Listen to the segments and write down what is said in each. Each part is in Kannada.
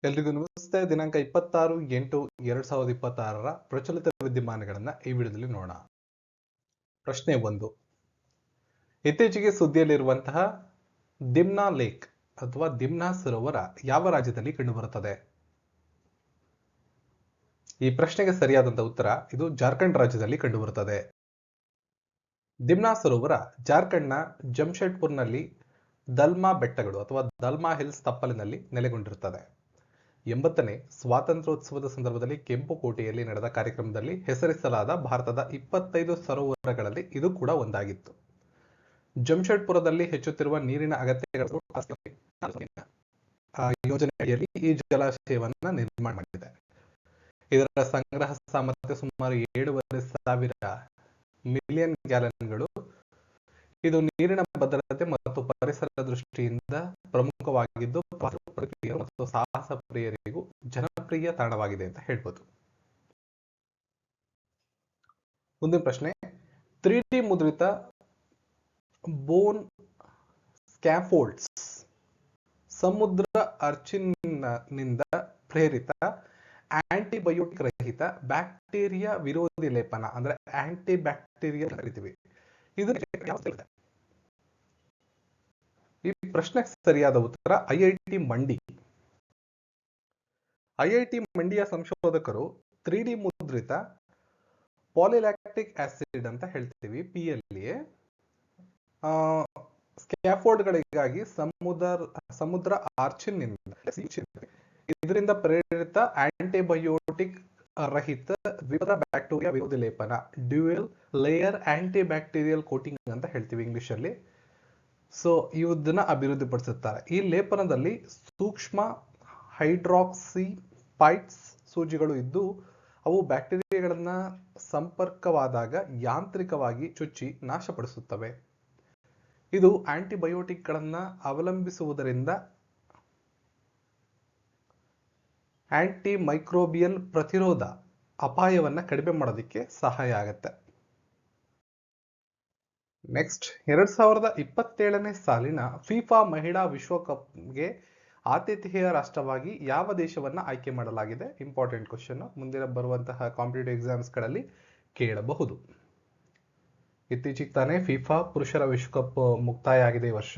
ಎಲ್ರಿಗೂ ನಮಸ್ತೆ. ದಿನಾಂಕ 26/8/2026 ಪ್ರಚಲಿತ ವಿದ್ಯಮಾನಗಳನ್ನ ಈ ವಿಡಿಯೋದಲ್ಲಿ ನೋಡೋಣ. ಪ್ರಶ್ನೆ 1. ಇತ್ತೀಚೆಗೆ ಸುದ್ದಿಯಲ್ಲಿರುವಂತಹ ದಿಮ್ನಾ ಲೇಕ್ ಅಥವಾ ದಿಮ್ನಾ ಸರೋವರ ಯಾವ ರಾಜ್ಯದಲ್ಲಿ ಕಂಡುಬರುತ್ತದೆ? ಈ ಪ್ರಶ್ನೆಗೆ ಸರಿಯಾದಂತಹ ಉತ್ತರ ಇದು ಜಾರ್ಖಂಡ್ ರಾಜ್ಯದಲ್ಲಿ ಕಂಡುಬರುತ್ತದೆ. ದಿಮ್ನಾ ಸರೋವರ ಜಾರ್ಖಂಡ್ನ ಜಮ್ಶೆಡ್ಪುರ್ನಲ್ಲಿ ದಲ್ಮಾ ಬೆಟ್ಟಗಳು ಅಥವಾ ದಲ್ಮಾ ಹಿಲ್ಸ್ ತಪ್ಪಲಿನಲ್ಲಿ ನೆಲೆಗೊಂಡಿರುತ್ತದೆ. 80ನೇ ಸ್ವಾತಂತ್ರ್ಯೋತ್ಸವದ ಸಂದರ್ಭದಲ್ಲಿ ಕೆಂಪು ಕೋಟೆಯಲ್ಲಿ ನಡೆದ ಕಾರ್ಯಕ್ರಮದಲ್ಲಿ ಹೆಸರಿಸಲಾದ ಭಾರತದ 25 ಸರೋವರಗಳಲ್ಲಿ ಇದು ಕೂಡ ಒಂದಾಗಿತ್ತು. ಜಮ್ಶೆಡ್ಪುರದಲ್ಲಿ ಹೆಚ್ಚುತ್ತಿರುವ ನೀರಿನ ಅಗತ್ಯಗಳು ಯೋಜನೆಯಲ್ಲಿ ಈ ಜಲಾಶಯವನ್ನ ನಿರ್ಮಾಣ ಮಾಡಿದೆ. ಇದರ ಸಂಗ್ರಹ ಸಾಮರ್ಥ್ಯ ಸುಮಾರು 7,500 ಮಿಲಿಯನ್ ಗ್ಯಾಲನ್ಗಳು. ಇದು ನೀರಿನ ಭದ್ರತೆ ಮತ್ತು ಪರಿಸರ ದೃಷ್ಟಿಯಿಂದ ಪ್ರಮುಖವಾಗಿದ್ದು ಮತ್ತು ಸಾಹಸ ಪ್ರಿಯರಿಗೂ ಜನಪ್ರಿಯ ತಾಣವಾಗಿದೆ ಅಂತ ಹೇಳ್ಬೋದು. ಮುಂದಿನ ಪ್ರಶ್ನೆ, 3D ಮುದ್ರಿತ ಬೋನ್ ಸ್ಕ್ಯಾಫೋಲ್ಡ್ಸ್ ಸಮುದ್ರ ಅರ್ಚಿನ್ನಿಂದ ಪ್ರೇರಿತ ಆಂಟಿಬಯೋಟಿಕ್ ರಹಿತ ಬ್ಯಾಕ್ಟೀರಿಯಾ ವಿರೋಧಿ ಲೇಪನ ಅಂದ್ರೆ ಆಂಟಿ ಬ್ಯಾಕ್ಟೀರಿಯಲ್ ಕರಿತೀವಿ. ಇದು ಈ ಪ್ರಶ್ನೆಗೆ ಸರಿಯಾದ ಉತ್ತರ ಐಐಟಿ ಮಂಡಿ. ಐಐಟಿ ಮಂಡಿಯ ಸಂಶೋಧಕರು 3D ಮುದ್ರಿತ ಪಾಲಿಲ್ಯಾಕ್ಟಿಕ್ ಆಸಿಡ್ ಅಂತ ಹೇಳ್ತೀವಿ PLA ಸ್ಕ್ಯಾಫೋಲ್ಡ್ಗಳಿಗಾಗಿ ಸಮುದ್ರ ಆರ್ಚಿನ್ನಿಂದ ಇದರಿಂದ ಪ್ರೇರಿತ ಆಂಟಿಬಯೋಟಿಕ್ ರಹಿತ ದ್ವಿಪದ ಬ್ಯಾಕ್ಟೀರಿಯಾ ವಿರೋಧಿ ಲೇಪನ dual layer anti bacterial coating ಅಂತ ಹೇಳ್ತೀವಿ ಇಂಗ್ಲಿಷ್ ಅಲ್ಲಿ. ಸೊ ಇದನ್ನ ಅಭಿವೃದ್ಧಿಪಡಿಸುತ್ತಾರೆ. ಈ ಲೇಪನದಲ್ಲಿ ಸೂಕ್ಷ್ಮ ಹೈಡ್ರಾಕ್ಸಿಪೈಡ್ಸ್ ಸೂಜಿಗಳು ಇದ್ದು ಅವು ಬ್ಯಾಕ್ಟೀರಿಯಾಗಳನ್ನ ಸಂಪರ್ಕವಾದಾಗ ಯಾಂತ್ರಿಕವಾಗಿ ಚುಚ್ಚಿ ನಾಶಪಡಿಸುತ್ತವೆ. ಇದು ಆಂಟಿಬಯೋಟಿಕ್ಗಳನ್ನ ಅವಲಂಬಿಸುವುದರಿಂದ ಆಂಟಿ ಮೈಕ್ರೋಬಿಯಲ್ ಪ್ರತಿರೋಧ ಅಪಾಯವನ್ನ ಕಡಿಮೆ ಮಾಡೋದಕ್ಕೆ ಸಹಾಯ ಆಗುತ್ತೆ. ನೆಕ್ಸ್ಟ್, 2027ನೇ ಸಾಲಿನ ಫಿಫಾ ಮಹಿಳಾ ವಿಶ್ವಕಪ್ಗೆ ಆತಿಥೇಯ ರಾಷ್ಟ್ರವಾಗಿ ಯಾವ ದೇಶವನ್ನ ಆಯ್ಕೆ ಮಾಡಲಾಗಿದೆ? ಇಂಪಾರ್ಟೆಂಟ್ ಕ್ವಶನ್, ಮುಂದಿನ ಬರುವಂತಹ ಕಾಂಪಿಟೇಟಿವ್ ಎಕ್ಸಾಮ್ಸ್ ಗಳಲ್ಲಿ ಕೇಳಬಹುದು. ಇತ್ತೀಚೆಗೆ ತಾನೇ ಫಿಫಾ ಪುರುಷರ ವಿಶ್ವಕಪ್ ಮುಕ್ತಾಯ ಆಗಿದೆ ಈ ವರ್ಷ.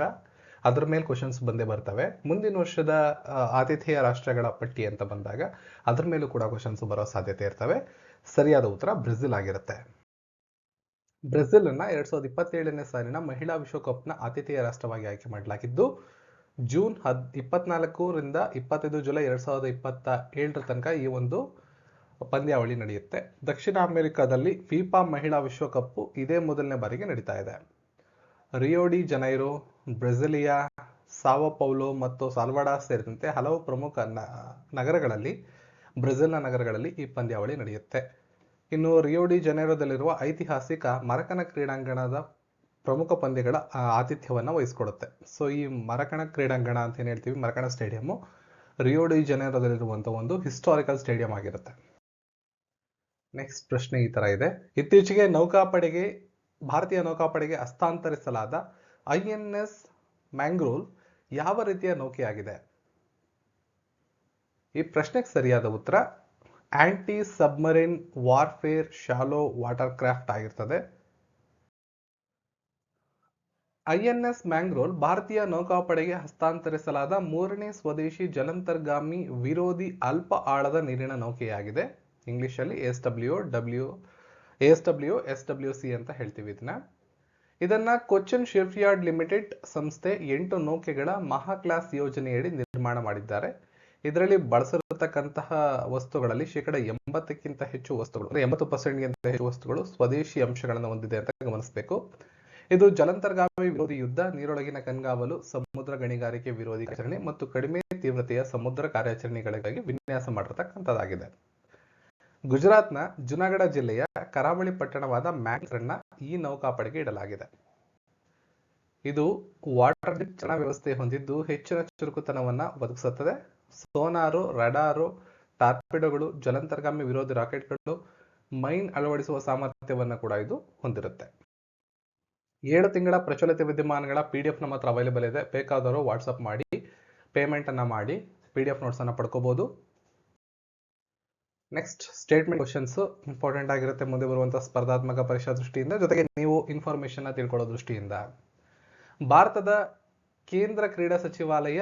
ಅದರ ಮೇಲೆ ಕ್ವಶನ್ಸ್ ಬಂದೇ ಬರ್ತವೆ. ಮುಂದಿನ ವರ್ಷದ ಆತಿಥೇಯ ರಾಷ್ಟ್ರಗಳ ಪಟ್ಟಿ ಅಂತ ಬಂದಾಗ ಅದರ ಮೇಲೂ ಕೂಡ ಕ್ವಶನ್ಸ್ ಬರೋ ಸಾಧ್ಯತೆ ಇರ್ತವೆ. ಸರಿಯಾದ ಉತ್ತರ ಬ್ರೆಜಿಲ್ ಆಗಿರುತ್ತೆ. ಬ್ರೆಜಿಲ್ ಅನ್ನ 2027ನೇ ಸಾಲಿನ ಮಹಿಳಾ ವಿಶ್ವಕಪ್ನ ಆತಿಥೇಯ ರಾಷ್ಟ್ರವಾಗಿ ಆಯ್ಕೆ ಮಾಡಲಾಗಿದ್ದು ಜೂನ್ 24ರಿಂದ 25 ಜುಲೈ 2027 ತನಕ ಈ ಒಂದು ಪಂದ್ಯಾವಳಿ ನಡೆಯುತ್ತೆ. ದಕ್ಷಿಣ ಅಮೆರಿಕಾದಲ್ಲಿ ಫಿಫಾ ಮಹಿಳಾ ವಿಶ್ವಕಪ್ ಇದೇ ಮೊದಲನೇ ಬಾರಿಗೆ ನಡೀತಾ ಇದೆ. ರಿಯೋ ಡಿ ಜನೈರೋ, ಬ್ರೆಜಿಲಿಯಾ, ಸಾವೋ ಪೌಲೋ ಮತ್ತು ಸಾಲ್ವಾಡಾರ್ ಸೇರಿದಂತೆ ಹಲವು ಪ್ರಮುಖ ನಗರಗಳಲ್ಲಿ ಬ್ರೆಜಿಲ್ನ ನಗರಗಳಲ್ಲಿ ಈ ಪಂದ್ಯಾವಳಿ ನಡೆಯುತ್ತೆ. ಇನ್ನು ರಿಯೋ ಡಿ ಜನೈರೋದಲ್ಲಿರುವ ಐತಿಹಾಸಿಕ ಮರಕನ ಕ್ರೀಡಾಂಗಣದ ಪ್ರಮುಖ ಪಂದ್ಯಗಳ ಆತಿಥ್ಯವನ್ನ ವಹಿಸಿಕೊಡುತ್ತೆ. ಸೊ ಈ ಮರಕಣ ಕ್ರೀಡಾಂಗಣ ಅಂತ ಏನ್ ಹೇಳ್ತೀವಿ, ಮರಕಣ ಸ್ಟೇಡಿಯಂ ರಿಯೋ ಡಿ ಜನೈರೋದಲ್ಲಿರುವಂತಹ ಒಂದು ಹಿಸ್ಟಾರಿಕಲ್ ಸ್ಟೇಡಿಯಂ ಆಗಿರುತ್ತೆ. ನೆಕ್ಸ್ಟ್ ಪ್ರಶ್ನೆ ಈ ತರ ಇದೆ. ಇತ್ತೀಚೆಗೆ ಭಾರತೀಯ ನೌಕಾಪಡೆಗೆ ಹಸ್ತಾಂತರಿಸಲಾದ INS ಮ್ಯಾಂಗ್ರೋಲ್ ಯಾವ ರೀತಿಯ ನೌಕೆಯಾಗಿದೆ? ಈ ಪ್ರಶ್ನೆಗೆ ಸರಿಯಾದ ಉತ್ತರ anti submarine warfare shallow water craft ಆಗಿರ್ತದೆ. INS ಮ್ಯಾಂಗ್ರೋಲ್ ಭಾರತೀಯ ನೌಕಾಪಡೆಗೆ ಹಸ್ತಾಂತರಿಸಲಾದ 3ನೇ ಸ್ವದೇಶಿ ಜಲಾಂತರ್ಗಾಮಿ ವಿರೋಧಿ ಅಲ್ಪ ಆಳದ ನೀರಿನ ನೌಕೆಯಾಗಿದೆ. ಇಂಗ್ಲಿಷ್ ಅಲ್ಲಿ ASW/SWC ಅಂತ ಹೇಳ್ತೀವಿ ಇದನ್ನ ಕೊಚ್ಚಿನ್ ಶಿಪ್ಯಾರ್ಡ್ ಲಿಮಿಟೆಡ್ ಸಂಸ್ಥೆ 8 ನೌಕೆಗಳ ಮಹಾ ಕ್ಲಾಸ್ ಯೋಜನೆಯಡಿ ನಿರ್ಮಾಣ ಮಾಡಿದ್ದಾರೆ. ಇದರಲ್ಲಿ ಬಳಸಿರತಕ್ಕಂತಹ ವಸ್ತುಗಳಲ್ಲಿ 80%ಗಿಂತ ಹೆಚ್ಚು ವಸ್ತುಗಳು ಸ್ವದೇಶಿ ಅಂಶಗಳನ್ನು ಹೊಂದಿದೆ ಅಂತ ಗಮನಿಸಬೇಕು. ಇದು ಜಲಾಂತರ್ಗಾಮಿ ವಿರೋಧಿ ಯುದ್ಧ, ನೀರೊಳಗಿನ ಕಣ್ಗಾವಲು, ಸಮುದ್ರ ಗಣಿಗಾರಿಕೆ ವಿರೋಧಿ ಕಾರ್ಯಾಚರಣೆ ಮತ್ತು ಕಡಿಮೆ ತೀವ್ರತೆಯ ಸಮುದ್ರ ಕಾರ್ಯಾಚರಣೆಗಳಿಗಾಗಿ ವಿನ್ಯಾಸ ಮಾಡಿರತಕ್ಕಂಥದ್ದಾಗಿದೆ. ಗುಜರಾತ್ನ ಜುನಾಗಢ ಜಿಲ್ಲೆಯ ಕರಾವಳಿ ಪಟ್ಟಣವಾದ ಮ್ಯಾಂಗ್ಲೋರ್ನ ಈ ನೌಕಾಪಡೆಗೆ ಇಡಲಾಗಿದೆ. ಇದು ವಾಟರ್ ರಕ್ಷಣಾ ವ್ಯವಸ್ಥೆ ಹೊಂದಿದ್ದು ಹೆಚ್ಚಿನ ಚುರುಕುತನವನ್ನ ಒದಗಿಸುತ್ತದೆ. ಸೋನಾರು, ರಡಾರು, ಟಾರ್ಪೆಡೋಗಳು, ಜಲಾಂತರ್ಗಾಮಿ ವಿರೋಧಿ ರಾಕೆಟ್ಗಳು, ಮೈನ್ ಅಳವಡಿಸುವ ಸಾಮರ್ಥ್ಯವನ್ನು ಕೂಡ ಇದು ಹೊಂದಿರುತ್ತೆ. 7 ತಿಂಗಳ ಪ್ರಚಲಿತ ವಿದ್ಯಮಾನಗಳ PDF ನಮ್ಮ ಹತ್ರ ಅವೈಲೇಬಲ್ ಇದೆ. ಬೇಕಾದವರು ವಾಟ್ಸಪ್ ಮಾಡಿ ಪೇಮೆಂಟ್ ಅನ್ನ ಮಾಡಿ PDF ನೋಟ್ಸ್ ಅನ್ನ ಪಡ್ಕೋಬಹುದು. ನೆಕ್ಸ್ಟ್ ಸ್ಟೇಟ್ಮೆಂಟ್ ಕ್ವಶನ್ಸ್ ಇಂಪಾರ್ಟೆಂಟ್ ಆಗಿರುತ್ತೆ ಮುಂದೆ ಬರುವಂತಹ ಸ್ಪರ್ಧಾತ್ಮಕ ಪರೀಕ್ಷಾ ದೃಷ್ಟಿಯಿಂದ, ಜೊತೆಗೆ ನೀವು ಇನ್ಫಾರ್ಮೇಶನ್ ತಿಳ್ಕೊಳ್ಳೋ ದೃಷ್ಟಿಯಿಂದ. ಭಾರತದ ಕೇಂದ್ರ ಕ್ರೀಡಾ ಸಚಿವಾಲಯ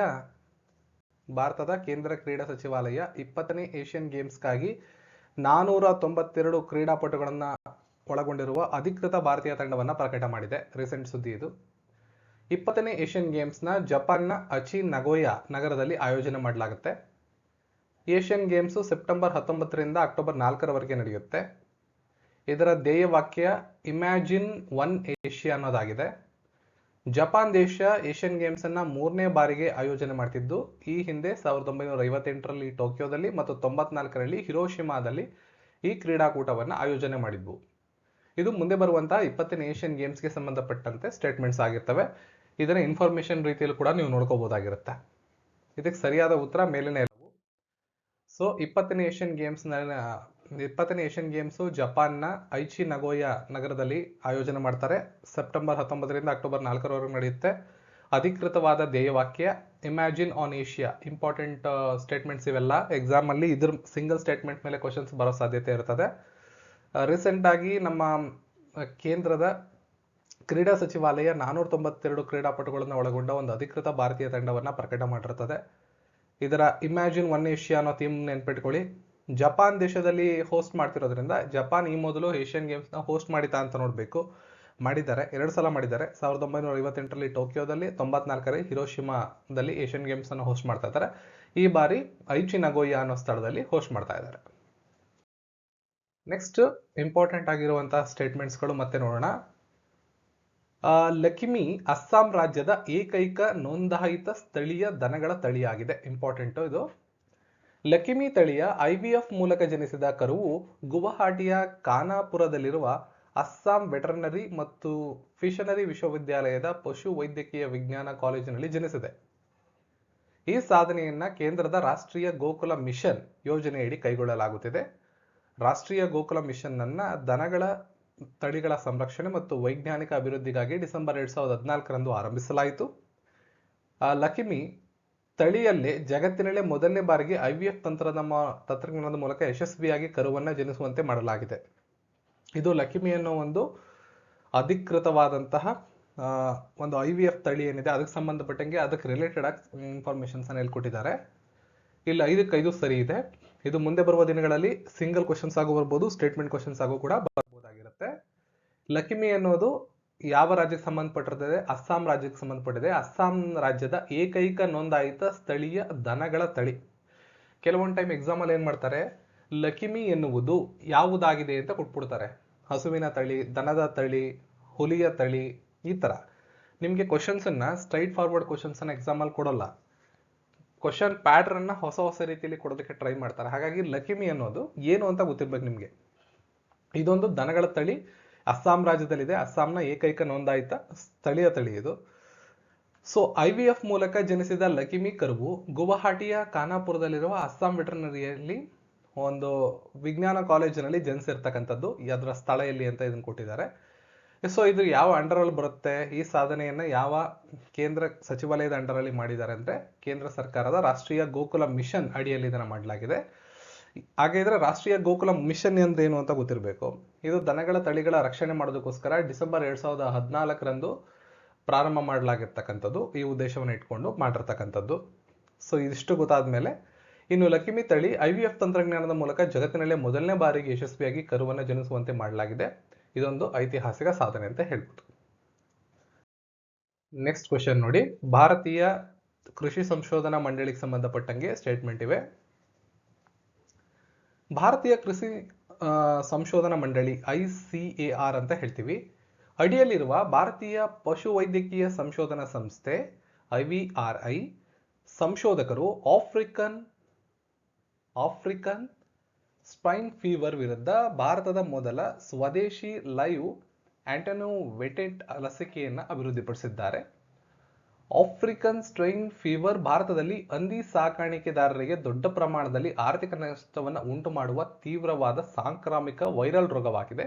20ನೇ ಏಷ್ಯನ್ ಗೇಮ್ಸ್ಗಾಗಿ 492 ಕ್ರೀಡಾಪಟುಗಳನ್ನ ಒಳಗೊಂಡಿರುವ ಅಧಿಕೃತ ಭಾರತೀಯ ತಂಡವನ್ನ ಪ್ರಕಟ ಮಾಡಿದೆ. ರೀಸೆಂಟ್ ಸುದ್ದಿ ಇದು. 20ನೇ ಏಷ್ಯನ್ ಗೇಮ್ಸ್ನ ಜಪಾನ್ನ ಅಚಿ ನಗೋಯಾ ನಗರದಲ್ಲಿ ಆಯೋಜನೆ ಮಾಡಲಾಗುತ್ತೆ. ಏಷ್ಯನ್ ಗೇಮ್ಸ್ ಸೆಪ್ಟೆಂಬರ್ 19ರಿಂದ ಅಕ್ಟೋಬರ್ 4ರವರೆಗೆ ನಡೆಯುತ್ತೆ. ಇದರ ಧ್ಯೇಯವಾಕ್ಯ ಇಮ್ಯಾಜಿನ್ ಒನ್ ಏಷ್ಯಾ ಅನ್ನೋದಾಗಿದೆ. ಜಪಾನ್ ದೇಶ ಏಷ್ಯನ್ ಗೇಮ್ಸ್ ಅನ್ನ 3ನೇ ಬಾರಿಗೆ ಆಯೋಜನೆ ಮಾಡ್ತಿದ್ದು, ಈ ಹಿಂದೆ 1958ರಲ್ಲಿ ಟೋಕಿಯೋದಲ್ಲಿ ಮತ್ತು 94ರಲ್ಲಿ ಹಿರೋಶಿಮಾದಲ್ಲಿ ಈ ಕ್ರೀಡಾಕೂಟವನ್ನು ಆಯೋಜನೆ ಮಾಡಿದ್ವು. ಇದು ಮುಂದೆ ಬರುವಂತಹ 20ನೇ ಏಷ್ಯನ್ ಗೇಮ್ಸ್ಗೆ ಸಂಬಂಧಪಟ್ಟಂತೆ ಸ್ಟೇಟ್ಮೆಂಟ್ಸ್ ಆಗಿರ್ತವೆ. ಇದನ್ನ ಇನ್ಫಾರ್ಮೇಶನ್ ರೀತಿಯಲ್ಲಿ ಕೂಡ ನೀವು ನೋಡ್ಕೋಬಹುದಾಗಿರುತ್ತೆ. ಇದಕ್ಕೆ ಸರಿಯಾದ ಉತ್ತರ ಮೇಲಿನ ಎಲ್ಲವು. ಸೊ 20ನೇ ಏಷ್ಯನ್ ಗೇಮ್ಸ್ ಜಪಾನ್ನ ಐಚಿ ನಗೋಯಾ ನಗರದಲ್ಲಿ ಆಯೋಜನೆ ಮಾಡ್ತಾರೆ. ಸೆಪ್ಟೆಂಬರ್ 19ರಿಂದ ಅಕ್ಟೋಬರ್ 4ರವರೆಗೆ ನಡೆಯುತ್ತೆ. ಅಧಿಕೃತವಾದ ಧ್ಯೇಯವಾಕ್ಯ imagine on Asia. Important statements ಇವೆಲ್ಲ. ಎಕ್ಸಾಮ್ ಅಲ್ಲಿ ಇದ್ರ ಸಿಂಗಲ್ ಸ್ಟೇಟ್ಮೆಂಟ್ ಮೇಲೆ ಕ್ವಶನ್ಸ್ ಬರೋ ಸಾಧ್ಯತೆ ಇರ್ತದೆ. ರೀಸೆಂಟ್ ಆಗಿ ನಮ್ಮ ಕೇಂದ್ರದ ಕ್ರೀಡಾ ಸಚಿವಾಲಯ 492 ಕ್ರೀಡಾಪಟುಗಳನ್ನು ಒಳಗೊಂಡ ಒಂದು ಅಧಿಕೃತ ಭಾರತೀಯ ತಂಡವನ್ನ ಪ್ರಕಟ ಮಾಡಿರ್ತದೆ. ಇದರ ಇಮ್ಯಾಜಿನ್ ಒನ್ ಏಷ್ಯಾ ಅನ್ನೋ ಥೀಮ್ ನೆನ್ಪಿಟ್ಕೊಳ್ಳಿ. ಜಪಾನ್ ದೇಶದಲ್ಲಿ ಹೋಸ್ಟ್ ಮಾಡ್ತಿರೋದ್ರಿಂದ, ಜಪಾನ್ ಈ ಮೊದಲು ಏಷ್ಯನ್ ಗೇಮ್ಸ್ ನ ಹೋಸ್ಟ್ ಮಾಡಿತಾ ಅಂತ ನೋಡ್ಬೇಕು. ಮಾಡಿದ್ದಾರೆ, 2 ಸಲ ಮಾಡಿದ್ದಾರೆ. 1958ರಲ್ಲಿ ಟೋಕಿಯೋದಲ್ಲಿ, 94ರಲ್ಲಿ ಹಿರೋಶಿಮಾದಲ್ಲಿ ಏಷ್ಯನ್ ಗೇಮ್ಸ್ ಅನ್ನು ಹೋಸ್ಟ್ ಮಾಡ್ತಾ ಇದ್ದಾರೆ. ಈ ಬಾರಿ ಐಚಿ ನಗೋಯಾ ಅನ್ನೋ ಸ್ಥಳದಲ್ಲಿ ಹೋಸ್ಟ್ ಮಾಡ್ತಾ ಇದ್ದಾರೆ. ನೆಕ್ಸ್ಟ್ ಇಂಪಾರ್ಟೆಂಟ್ ಆಗಿರುವಂತಹ ಸ್ಟೇಟ್ಮೆಂಟ್ಸ್ಗಳು ಮತ್ತೆ ನೋಡೋಣ. ಲಕಿಮಿ ಅಸ್ಸಾಂ ರಾಜ್ಯದ ಏಕೈಕ ನೋಂದಾಯಿತ ಸ್ಥಳೀಯ ದನಗಳ ತಳಿಯಾಗಿದೆ. ಇಂಪಾರ್ಟೆಂಟ್ ಇದು. ಲಕಿಮಿ ತಳಿಯ IVF ಮೂಲಕ ಜನಿಸಿದ ಕರುವು ಗುವಾಹಟಿಯ ಖಾನಾಪುರದಲ್ಲಿರುವ ಅಸ್ಸಾಂ ವೆಟರ್ನರಿ ಮತ್ತು ಫಿಷನರಿ ವಿಶ್ವವಿದ್ಯಾಲಯದ ಪಶು ವೈದ್ಯಕೀಯ ವಿಜ್ಞಾನ ಕಾಲೇಜಿನಲ್ಲಿ ಜನಿಸಿದೆ. ಈ ಸಾಧನೆಯನ್ನ ಕೇಂದ್ರದ ರಾಷ್ಟ್ರೀಯ ಗೋಕುಲ ಮಿಷನ್ ಯೋಜನೆಯಡಿ ಕೈಗೊಳ್ಳಲಾಗುತ್ತಿದೆ. ರಾಷ್ಟ್ರೀಯ ಗೋಕುಲ ಮಿಷನ್ ಅನ್ನ ದನಗಳ ತಳಿಗಳ ಸಂರಕ್ಷಣೆ ಮತ್ತು ವೈಜ್ಞಾನಿಕ ಅಭಿವೃದ್ಧಿಗಾಗಿ ಡಿಸೆಂಬರ್ 2014ರಂದು ಆರಂಭಿಸಲಾಯಿತು. ಲಕಿಮಿ ತಳಿಯಲ್ಲೇ ಜಗತ್ತಿನಲ್ಲೇ ಮೊದಲನೇ ಬಾರಿಗೆ IVF ತಂತ್ರಜ್ಞಾನದ ಮೂಲಕ ಯಶಸ್ವಿಯಾಗಿ ಕರುವನ್ನ ಜನಿಸುವಂತೆ ಮಾಡಲಾಗಿದೆ. ಇದು ಲಕಿಮಿ ಅನ್ನೋ ಒಂದು ಅಧಿಕೃತವಾದಂತಹ ಒಂದು IVF ತಳಿ ಏನಿದೆ ಅದಕ್ಕೆ ಸಂಬಂಧಪಟ್ಟಂಗೆ ಅದಕ್ಕೆ ರಿಲೇಟೆಡ್ ಆಗಿ ಇನ್ಫಾರ್ಮೇಶನ್ಸ್ ಅನ್ನು ಹೇಳ್ಕೊಟ್ಟಿದ್ದಾರೆ. ಇಲ್ಲಿ 5ಕ್ಕೆ 5 ಸರಿ ಇದೆ. ಇದು ಮುಂದೆ ಬರುವ ದಿನಗಳಲ್ಲಿ ಸಿಂಗಲ್ ಕ್ವಶನ್ಸ್ ಆಗೋ ಬರ್ಬೋದು, ಸ್ಟೇಟ್ಮೆಂಟ್ ಕ್ವಶನ್ಸ್ ಆಗೋ ಕೂಡ ಬರ್ಬೋದಾಗಿರುತ್ತೆ. ಲಕಿಮಿ ಅನ್ನೋದು ಯಾವ ರಾಜ್ಯಕ್ಕೆ ಸಂಬಂಧಪಟ್ಟಿರ್ತದೆ? ಅಸ್ಸಾಂ ರಾಜ್ಯಕ್ಕೆ ಸಂಬಂಧಪಟ್ಟಿದೆ. ಅಸ್ಸಾಂ ರಾಜ್ಯದ ಏಕೈಕ ನೋಂದಾಯಿತ ಸ್ಥಳೀಯ ದನಗಳ ತಳಿ. ಕೆಲವೊಂದು ಟೈಮ್ ಎಕ್ಸಾಮ್ ಅಲ್ಲಿ ಏನ್ ಮಾಡ್ತಾರೆ, ಲಕಿಮಿ ಎನ್ನುವುದು ಯಾವುದಾಗಿದೆ ಅಂತ ಕೊಟ್ಬಿಡ್ತಾರೆ. ಹಸುವಿನ ತಳಿ, ದನದ ತಳಿ, ಹುಲಿಯ ತಳಿ, ಈ ತರ ನಿಮ್ಗೆ ಕ್ವಶನ್ಸ್ ಅನ್ನ ಸ್ಟ್ರೈಟ್ ಫಾರ್ವರ್ಡ್ ಕ್ವಶನ್ಸ್ ಅನ್ನ ಎಕ್ಸಾಮ್ ಅಲ್ಲಿ ಕೊಡೋಲ್ಲ. ಕ್ವಶನ್ ಪ್ಯಾಟರ್ನ್ ಅನ್ನ ಹೊಸ ರೀತಿಯಲ್ಲಿ ಕೊಡೋದಕ್ಕೆ ಟ್ರೈ ಮಾಡ್ತಾರೆ. ಹಾಗಾಗಿ ಲಕಿಮಿ ಅನ್ನೋದು ಏನು ಅಂತ ಗೊತ್ತಿರ್ಬೇಕು ನಿಮ್ಗೆ. ಇದೊಂದು ದನಗಳ ತಳಿ, ಅಸ್ಸಾಂ ರಾಜ್ಯದಲ್ಲಿದೆ. ಅಸ್ಸಾಂನ ಏಕೈಕ ನೋಂದಾಯಿತ ಸ್ಥಳೀಯ ತಳಿ ಇದು. ಸೊ IVF ಮೂಲಕ ಜನಿಸಿದ ಲಕಿಮಿ ಕರುವು ಗುವಾಹಟಿಯ ಖಾನಾಪುರದಲ್ಲಿರುವ ಅಸ್ಸಾಂ ವೆಟರ್ನರಿಯಲ್ಲಿ ಒಂದು ವಿಜ್ಞಾನ ಕಾಲೇಜಿನಲ್ಲಿ ಜನಿಸಿರ್ತಕ್ಕಂಥದ್ದು. ಅದರ ಸ್ಥಳ ಎಲ್ಲಿ ಅಂತ ಇದನ್ನು ಕೊಟ್ಟಿದ್ದಾರೆ. ಸೊ ಇದು ಯಾವ ಅಂಡರ್ ಅಲ್ಲಿ ಬರುತ್ತೆ? ಈ ಸಾಧನೆಯನ್ನ ಯಾವ ಕೇಂದ್ರ ಸಚಿವಾಲಯದ ಅಂಡರ್ ಅಲ್ಲಿ ಮಾಡಿದ್ದಾರೆ ಅಂದ್ರೆ ಕೇಂದ್ರ ಸರ್ಕಾರದ ರಾಷ್ಟ್ರೀಯ ಗೋಕುಲ ಮಿಷನ್ ಅಡಿಯಲ್ಲಿ ಇದನ್ನ ಮಾಡಲಾಗಿದೆ. ಹಾಗಾದ್ರೆ ರಾಷ್ಟ್ರೀಯ ಗೋಕುಲ ಮಿಷನ್ ಅಂದ್ರೆ ಏನು ಅಂತ ಗೊತ್ತಿರಬೇಕು. ಇದು ದನಗಳ ತಳಿಗಳ ರಕ್ಷಣೆ ಮಾಡೋದಕ್ಕೋಸ್ಕರ ಡಿಸೆಂಬರ್ 2014ರಂದು ಪ್ರಾರಂಭ ಮಾಡಲಾಗಿರ್ತಕ್ಕಂಥದ್ದು. ಈ ಉದ್ದೇಶವನ್ನು ಇಟ್ಕೊಂಡು ಮಾಡಿರ್ತಕ್ಕಂಥದ್ದು. ಸೊ ಇದಿಷ್ಟು ಗೊತ್ತಾದ್ಮೇಲೆ ಇನ್ನು ಲಕಿಮಿ ತಳಿ IVF ತಂತ್ರಜ್ಞಾನದ ಮೂಲಕ ಜಗತ್ತಿನಲ್ಲೇ ಮೊದಲನೇ ಬಾರಿಗೆ ಯಶಸ್ವಿಯಾಗಿ ಕರುವನ್ನು ಜನಿಸುವಂತೆ ಮಾಡಲಾಗಿದೆ. ಇದೊಂದು ಐತಿಹಾಸಿಕ ಸಾಧನೆ ಅಂತ ಹೇಳ್ಬೋದು. ನೆಕ್ಸ್ಟ್ ಕ್ವಶನ್ ನೋಡಿ. ಭಾರತೀಯ ಕೃಷಿ ಸಂಶೋಧನಾ ಮಂಡಳಿಗೆ ಸಂಬಂಧಪಟ್ಟಂಗೆ ಸ್ಟೇಟ್ಮೆಂಟ್ ಇವೆ. ಭಾರತೀಯ ಕೃಷಿ ಸಂಶೋಧನಾ ಮಂಡಳಿ ICAR ಅಂತ ಹೇಳ್ತೀವಿ. ಅಡಿಯಲ್ಲಿರುವ ಭಾರತೀಯ ಪಶು ವೈದ್ಯಕೀಯ ಸಂಶೋಧನಾ ಸಂಸ್ಥೆ IVRI ಸಂಶೋಧಕರು ಆಫ್ರಿಕನ್ ಸ್ಪೈನ್ ಫೀವರ್ ವಿರುದ್ಧ ಭಾರತದ ಮೊದಲ ಸ್ವದೇಶಿ ಲೈವ್ ಆಂಟೆನೋವೆಟೆಡ್ ಲಸಿಕೆಯನ್ನು ಅಭಿವೃದ್ಧಿಪಡಿಸಿದ್ದಾರೆ. ಆಫ್ರಿಕನ್ ಸ್ಟ್ರೈನ್ ಫೀವರ್ ಭಾರತದಲ್ಲಿ ಹಂದಿ ಸಾಕಾಣಿಕೆದಾರರಿಗೆ ದೊಡ್ಡ ಪ್ರಮಾಣದಲ್ಲಿ ಆರ್ಥಿಕ ನಷ್ಟವನ್ನು ಉಂಟು ಮಾಡುವ ತೀವ್ರವಾದ ಸಾಂಕ್ರಾಮಿಕ ವೈರಲ್ ರೋಗವಾಗಿದೆ.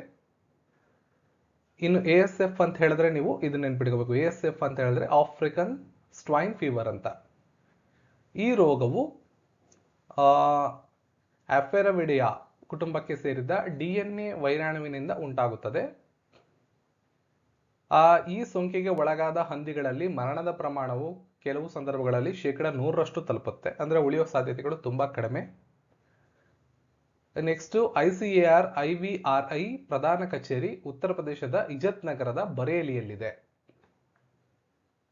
ಇನ್ನು ASF ಅಂತ ಹೇಳಿದ್ರೆ ನೀವು ಇದನ್ನ ನೆನ್ಪಿಟ್ಕೋಬೇಕು. ASF ಅಂತ ಹೇಳಿದ್ರೆ ಆಫ್ರಿಕನ್ ಸ್ಟ್ರೈನ್ ಫೀವರ್ ಅಂತ. ಈ ರೋಗವು ಆಫೆರವಿಡಿಯಾ ಕುಟುಂಬಕ್ಕೆ ಸೇರಿದ DNA ವೈರಾಣುವಿನಿಂದ ಉಂಟಾಗುತ್ತದೆ. ಈ ಸೋಂಕಿಗೆ ಒಳಗಾದ ಹಂದಿಗಳಲ್ಲಿ ಮರಣದ ಪ್ರಮಾಣವು ಕೆಲವು ಸಂದರ್ಭಗಳಲ್ಲಿ 100% ತಲುಪುತ್ತೆ. ಅಂದ್ರೆ ಉಳಿಯೋ ಸಾಧ್ಯತೆಗಳು ತುಂಬಾ ಕಡಿಮೆ. ನೆಕ್ಸ್ಟ್ ICAR IVRI ಪ್ರಧಾನ ಕಚೇರಿ ಉತ್ತರ ಪ್ರದೇಶದ ಇಜತ್ ನಗರದ ಬರೇಲಿಯಲ್ಲಿದೆ.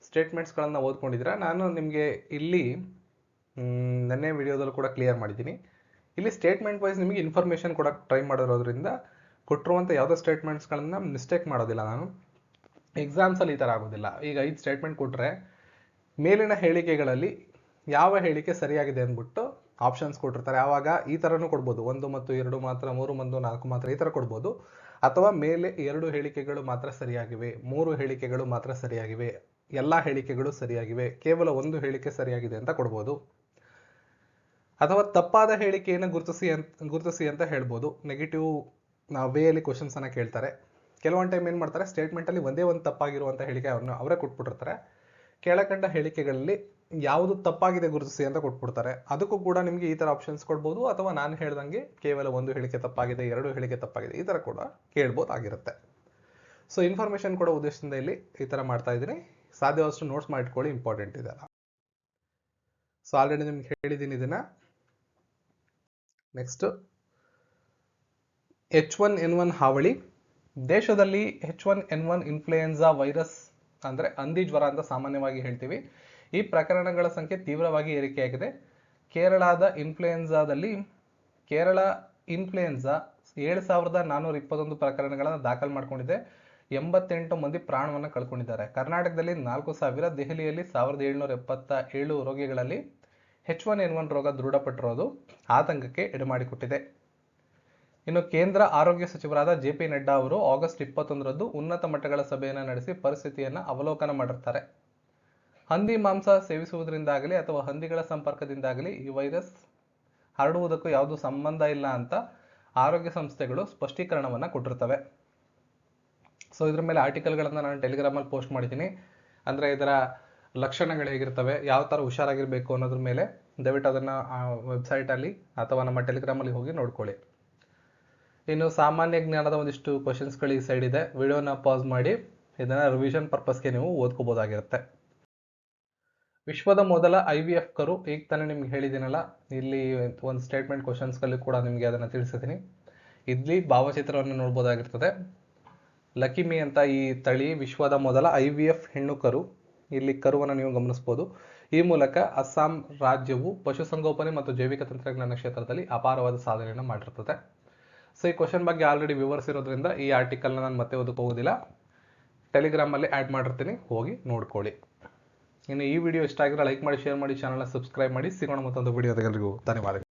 ಸ್ಟೇಟ್ಮೆಂಟ್ಸ್ ಗಳನ್ನ ಓದ್ಕೊಂಡಿದ್ದೀರಾ. ನಾನು ನಿಮಗೆ ಇಲ್ಲಿ ನೆನ್ನೆ ವಿಡಿಯೋದಲ್ಲಿ ಕೂಡ ಕ್ಲಿಯರ್ ಮಾಡಿದ್ದೀನಿ. ಇಲ್ಲಿ ಸ್ಟೇಟ್ಮೆಂಟ್ ವೈಸ್ ನಿಮಗೆ ಇನ್ಫಾರ್ಮೇಶನ್ ಕೊಡಕ್ಕೆ ಟ್ರೈ ಮಾಡಿರೋದ್ರಿಂದ ಕೊಟ್ಟಿರುವಂಥ ಯಾವುದೇ ಸ್ಟೇಟ್ಮೆಂಟ್ಸ್ಗಳನ್ನ ಮಿಸ್ಟೇಕ್ ಮಾಡೋದಿಲ್ಲ ನಾನು. ಎಕ್ಸಾಮ್ಸಲ್ಲಿ ಈ ಥರ ಆಗೋದಿಲ್ಲ. ಈಗ 5 ಸ್ಟೇಟ್ಮೆಂಟ್ ಕೊಟ್ಟರೆ ಮೇಲಿನ ಹೇಳಿಕೆಗಳಲ್ಲಿ ಯಾವ ಹೇಳಿಕೆ ಸರಿಯಾಗಿದೆ ಅಂದ್ಬಿಟ್ಟು ಆಪ್ಷನ್ಸ್ ಕೊಟ್ಟಿರ್ತಾರೆ. ಆವಾಗ ಈ ಥರನೂ ಕೊಡ್ಬೋದು, 1 ಮತ್ತು 2 ಮಾತ್ರ, 3 ಮತ್ತು 4 ಮಾತ್ರ, ಈ ಥರ ಕೊಡ್ಬೋದು. ಅಥವಾ ಮೇಲೆ 2 ಹೇಳಿಕೆಗಳು ಮಾತ್ರ ಸರಿಯಾಗಿವೆ, 3 ಹೇಳಿಕೆಗಳು ಮಾತ್ರ ಸರಿಯಾಗಿವೆ, ಎಲ್ಲ ಹೇಳಿಕೆಗಳು ಸರಿಯಾಗಿವೆ, ಕೇವಲ 1 ಹೇಳಿಕೆ ಸರಿಯಾಗಿದೆ ಅಂತ ಕೊಡ್ಬೋದು. ಅಥವಾ ತಪ್ಪಾದ ಹೇಳಿಕೆಯನ್ನು ಗುರುತಿಸಿ ಅಂತ ಹೇಳ್ಬೋದು. ನೆಗೆಟಿವ್ ವೇಯಲ್ಲಿ ಕ್ವಶನ್ಸ್ ಅನ್ನ ಕೇಳ್ತಾರೆ. ಕೆಲವೊಂದು ಟೈಮ್ ಏನು ಮಾಡ್ತಾರೆ, ಸ್ಟೇಟ್ಮೆಂಟಲ್ಲಿ ಒಂದೇ ಒಂದು ತಪ್ಪಾಗಿರುವಂಥ ಹೇಳಿಕೆ ಅವರೇ ಕೊಟ್ಬಿಟ್ಟಿರ್ತಾರೆ. ಕೆಳಕಂಡ ಹೇಳಿಕೆಗಳಲ್ಲಿ ಯಾವುದು ತಪ್ಪಾಗಿದೆ ಗುರುತಿಸಿ ಅಂತ ಕೊಟ್ಬಿಡ್ತಾರೆ. ಅದಕ್ಕೂ ಕೂಡ ನಿಮಗೆ ಈ ಥರ ಆಪ್ಷನ್ಸ್ ಕೊಡ್ಬೋದು. ಅಥವಾ ನಾನು ಹೇಳ್ದಂಗೆ ಕೇವಲ 1 ಹೇಳಿಕೆ ತಪ್ಪಾಗಿದೆ, 2 ಹೇಳಿಕೆ ತಪ್ಪಾಗಿದೆ, ಈ ಥರ ಕೂಡ ಕೇಳ್ಬೋದಾಗಿರುತ್ತೆ. ಸೊ ಇನ್ಫಾರ್ಮೇಶನ್ ಕೊಡೋ ಉದ್ದೇಶದಿಂದ ಇಲ್ಲಿ ಈ ಥರ ಮಾಡ್ತಾ ಇದ್ದೀನಿ. ಸಾಧ್ಯವಾದಷ್ಟು ನೋಟ್ಸ್ ಮಾಡಿಟ್ಕೊಳ್ಳಿ, ಇಂಪಾರ್ಟೆಂಟ್ ಇದೆಲ್ಲ. ಸೊ ಆಲ್ರೆಡಿ ನಿಮ್ಗೆ ಹೇಳಿದ್ದೀನಿ ಇದನ್ನ. ನೆಕ್ಸ್ಟ್ H1N1 ಹಾವಳಿ. ದೇಶದಲ್ಲಿ H1N1 ಇನ್ಫ್ಲೂಯೆನ್ಸಾ ವೈರಸ್ ಅಂದ್ರೆ ಹಂದಿ ಜ್ವರ ಅಂತ ಸಾಮಾನ್ಯವಾಗಿ ಹೇಳ್ತೀವಿ. ಈ ಪ್ರಕರಣಗಳ ಸಂಖ್ಯೆ ತೀವ್ರವಾಗಿ ಏರಿಕೆಯಾಗಿದೆ. ಕೇರಳ ಇನ್ಫ್ಲೂಯೆನ್ಸಾ 7421 ಪ್ರಕರಣಗಳನ್ನು ದಾಖಲು ಮಾಡಿಕೊಂಡಿದೆ. 88 ಮಂದಿ ಪ್ರಾಣವನ್ನು ಕಳ್ಕೊಂಡಿದ್ದಾರೆ. ಕರ್ನಾಟಕದಲ್ಲಿ 4000, ದೆಹಲಿಯಲ್ಲಿ 1777 ರೋಗಿಗಳಲ್ಲಿ H1N1 ರೋಗ ದೃಢಪಟ್ಟಿರೋದು ಆತಂಕಕ್ಕೆ ಎಡೆಮಾಡಿಕೊಟ್ಟಿದೆ. ಇನ್ನು ಕೇಂದ್ರ ಆರೋಗ್ಯ ಸಚಿವರಾದ JP ನಡ್ಡಾ ಅವರು ಆಗಸ್ಟ್ 21ರಂದು ಉನ್ನತ ಮಟ್ಟಗಳ ಸಭೆಯನ್ನು ನಡೆಸಿ ಪರಿಸ್ಥಿತಿಯನ್ನು ಅವಲೋಕನ ಮಾಡಿರ್ತಾರೆ. ಹಂದಿ ಮಾಂಸ ಸೇವಿಸುವುದರಿಂದಾಗಲಿ ಅಥವಾ ಹಂದಿಗಳ ಸಂಪರ್ಕದಿಂದಾಗಲಿ ಈ ವೈರಸ್ ಹರಡುವುದಕ್ಕೂ ಯಾವುದೂ ಸಂಬಂಧ ಇಲ್ಲ ಅಂತ ಆರೋಗ್ಯ ಸಂಸ್ಥೆಗಳು ಸ್ಪಷ್ಟೀಕರಣವನ್ನು ಕೊಟ್ಟಿರ್ತವೆ. ಸೊ ಇದ್ರ ಮೇಲೆ ಆರ್ಟಿಕಲ್ಗಳನ್ನು ನಾನು ಟೆಲಿಗ್ರಾಮಲ್ಲಿ ಪೋಸ್ಟ್ ಮಾಡಿದ್ದೀನಿ. ಅಂದರೆ ಇದರ ಲಕ್ಷಣಗಳು ಹೇಗಿರ್ತವೆ, ಯಾವ ಥರ ಹುಷಾರಾಗಿರಬೇಕು ಅನ್ನೋದ್ರ ಮೇಲೆ ದಯವಿಟ್ಟು ಅದನ್ನು ವೆಬ್ಸೈಟಲ್ಲಿ ಅಥವಾ ನಮ್ಮ ಟೆಲಿಗ್ರಾಮಲ್ಲಿ ಹೋಗಿ ನೋಡ್ಕೊಳ್ಳಿ. ಇನ್ನು ಸಾಮಾನ್ಯ ಜ್ಞಾನದ ಒಂದಿಷ್ಟು ಕ್ವಶನ್ಸ್ಗಳು ಈ ಸೈಡ್ ಇದೆ. ವಿಡಿಯೋನ ಪಾಸ್ ಮಾಡಿ ಇದನ್ನು ರಿವಿಷನ್ ಪರ್ಪಸ್ಗೆ ನೀವು ಓದ್ಕೋಬೋದಾಗಿರುತ್ತೆ. ವಿಶ್ವದ ಮೊದಲ IVF ಕರು, ಈಗ ತಾನೇ ನಿಮ್ಗೆ ಹೇಳಿದ್ದೀನಲ್ಲ, ಇಲ್ಲಿ ಒಂದು ಸ್ಟೇಟ್ಮೆಂಟ್ ಕ್ವಶನ್ಸ್ಗಳಲ್ಲಿ ಕೂಡ ನಿಮಗೆ ಅದನ್ನು ತಿಳಿಸಿದ್ದೀನಿ. ಇಲ್ಲಿ ಭಾವಚಿತ್ರವನ್ನು ನೋಡ್ಬೋದಾಗಿರ್ತದೆ. ಲಕಿಮಿ ಅಂತ ಈ ತಳಿ ವಿಶ್ವದ ಮೊದಲ IVF ಹೆಣ್ಣು ಕರು. ಇಲ್ಲಿ ಕರುವನ್ನು ನೀವು ಗಮನಿಸ್ಬೋದು. ಈ ಮೂಲಕ ಅಸ್ಸಾಂ ರಾಜ್ಯವು ಪಶುಸಂಗೋಪನೆ ಮತ್ತು ಜೈವಿಕ ತಂತ್ರಜ್ಞಾನ ಕ್ಷೇತ್ರದಲ್ಲಿ ಅಪಾರವಾದ ಸಾಧನೆಯನ್ನು ಮಾಡಿರ್ತದೆ. ಸೊ ಈ ಕ್ವಶನ್ ಬಗ್ಗೆ ಆಲ್ರೆಡಿ ವಿವರಿಸಿರೋದ್ರಿಂದ ಈ ಆರ್ಟಿಕಲ್ನ ನಾನು ಮತ್ತೆ ಓದಕ್ಕೆ ಹೋಗೋದಿಲ್ಲ. ಟೆಲಿಗ್ರಾಮಲ್ಲಿ ಆ್ಯಡ್ ಮಾಡಿರ್ತೀನಿ, ಹೋಗಿ ನೋಡ್ಕೊಳ್ಳಿ. ಇನ್ನು ಈ ವಿಡಿಯೋ ಇಷ್ಟ ಆಗಿದ್ರೆ ಲೈಕ್ ಮಾಡಿ, ಶೇರ್ ಮಾಡಿ, ಚಾನಲ್ನ ಸಬ್ಸ್ಕ್ರೈಬ್ ಮಾಡಿ. ಸಿಗೋಣ ಮತ್ತೊಂದು ವಿಡಿಯೋದೆಲ್ಲರಿಗೂ ಧನ್ಯವಾದಗಳು.